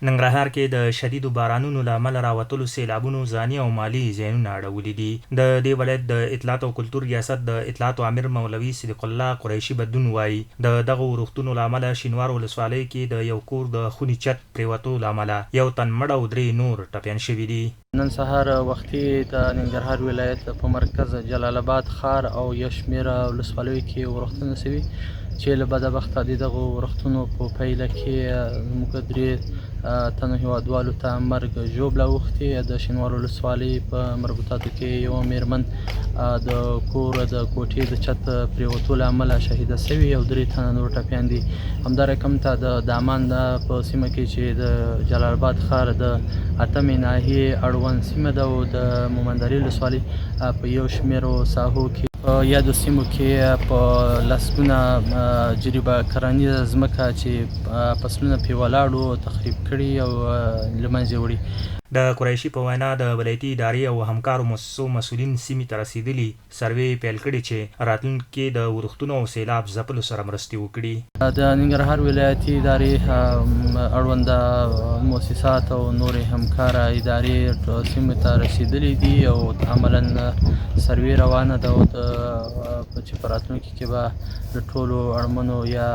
ننګرهار کې د شدیدو بارانونو له امله راوتلو سیلابونو ځاني او مالي زیانونه اړولي دي. د دې ولایت د اطلاعات او کلتور ریاست د اطلاعات امیر مولوي صدیق الله قریشي بدون وایي د دغه ورښتونو له امله شینوار ولسوالۍ کې د یو کور د خونې چت پریوتو له امله یو تن مړ او 3 نور ټپیان شوي دي. نن سهار وختي د ننګرهار ولایت په مرکز جلال آباد ښار او یو شمېره ولسوالیو کې ورښتونه شوي چې له بدبخته د دغو ورښتونو په پیله کې موږ 3 تنو هېوادوالو ته مرګ ژوبله اوښتې. د شینوار ولسوالۍ په مربوطاتو کې یوه مېرمن د کور د کوټې د چت پرېوتو له امله شهیده شوې او 3 تنه نور ټپیان دي. همدا رقم ته د دامان په سیمه کې چې د جلال آباد ښار د 8مې ناحیې اړوند سیمه ده او د مومندرې ولسوالۍ په یو شمېرو ساحو کې په یادو سیمو کې په لسګونه جریبه کرنیزه ځمکه چې فصلونه پرې ولاړ وو تخریب کړي او له منځه وړي. د قریشي په وینا د ولایتي ادارې او همکارو مؤسسو مسؤلین سیمې ته رسېدلي سروې پیل کړي چې راتلونکي د ورښتونو او سیلاب ځپلو سره مرستې وکړي. د ننګرهار ولایتي ادارې اړونده مؤسسات او نورې همکاره ادارې سیمې ته رسېدلي دي او عملا سروې روانه ده او چې په راتلونکي کې به د ټولو اړمنو یا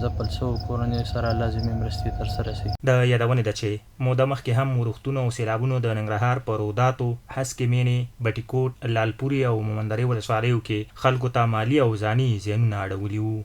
ځپل شوو کورنیو سره لازمي مرستې ترسره شي. د یادونې ده چې موده مخکې هم ورښتونو او سیلابونو د ننګرهار په روداتو، هسکې مینې، بټي کوټ، لالپورې او مومندرې ولسوالیو کې خلکو ته مالي او ځاني زیانونه اړولي وو.